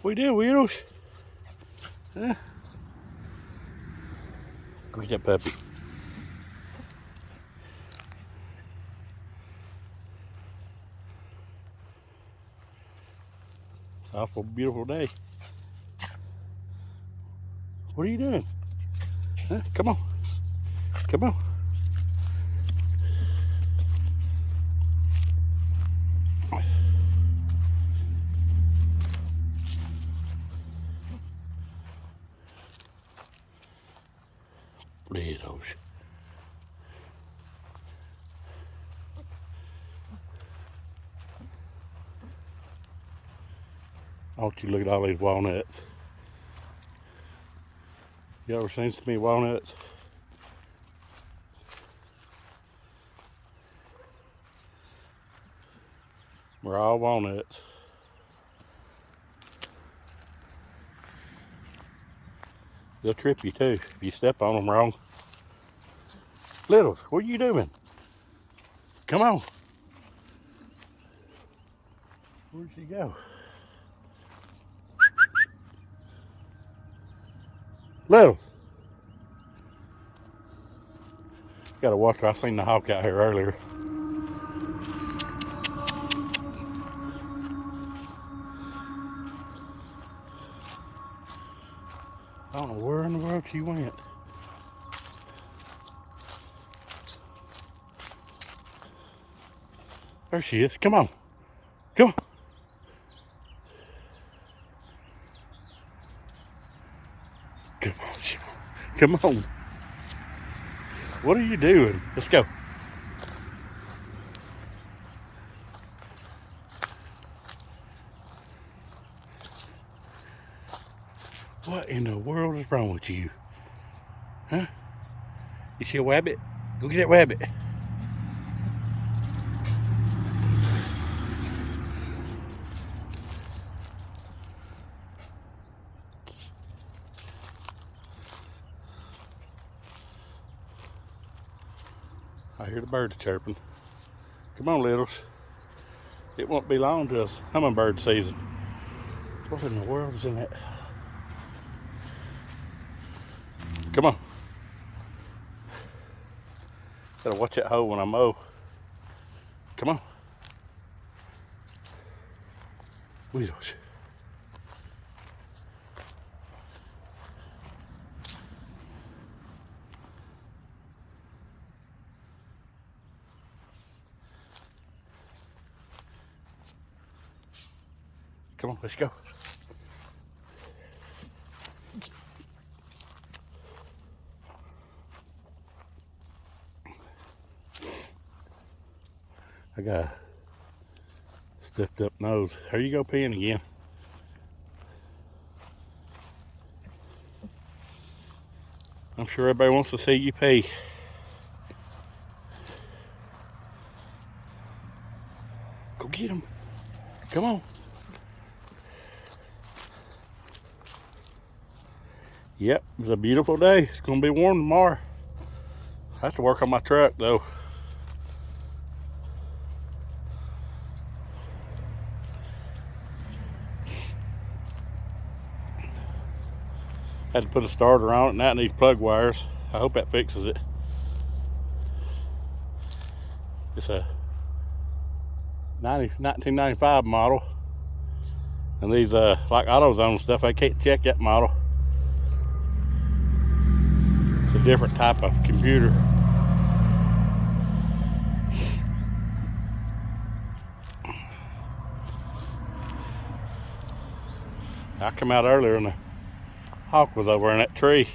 We did, weirdos. Huh? Go get that puppy. It's an awful beautiful day. What are you doing? Huh? Come on. Come on. Weirdos. I want you to look at all these walnuts. You ever seen so many walnuts? We're all walnuts. They'll trip you too if you step on them wrong. Littles, what are you doing? Come on. Where'd she go? Littles. Gotta watch her. I seen the hawk out here earlier. I don't know where in the world she went. There she is. Come on. Come on. Come on. Come on. What are you doing? Let's go. What in the world is wrong with you? Huh? You see a rabbit? Go get that rabbit. I hear the birds chirping. Come on, littles. It won't be long till it's hummingbird season. What in the world is in that? Come on. Gotta watch that hole when I mow. Come on. Weirdos. Come on, let's go. I got a stuffed up nose. Here you go peeing again. I'm sure everybody wants to see you pee. Go get him. Come on. Yep, it's a beautiful day. It's gonna be warm tomorrow. I have to work on my truck though. Had to put a starter on it and that needs plug wires. I hope that fixes it. It's a 1995 model. And these like AutoZone stuff, they can't check that model. It's a different type of computer. I come out earlier and the hawk was over in that tree.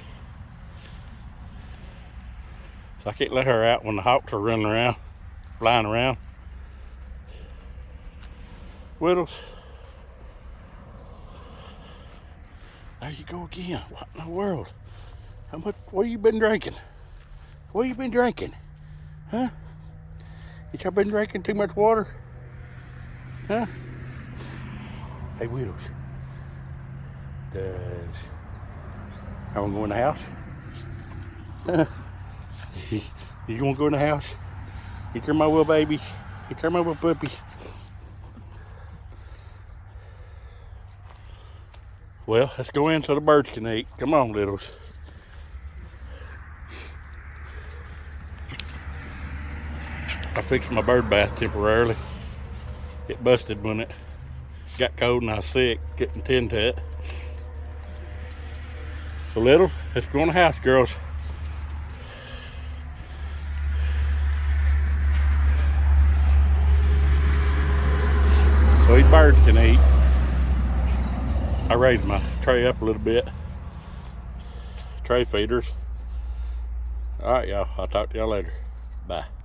So I can't let her out when the hawks are running around, flying around. Whittles. There you go again. What in the world? What you been drinking? What you been drinking? Huh? You y'all been drinking too much water? Huh? Hey, Whittles. I want to go in the house? You gonna go in the house? You turn my little baby. You turn my little puppy. Well, let's go in so the birds can eat. Come on, littles. I fixed my bird bath temporarily. It busted when it got cold and I was sick, couldn't tend to it. So littles, let's go in the house, girls. So these birds can eat. I raised my tray up a little bit. Tray feeders. All right, y'all. I'll talk to y'all later. Bye.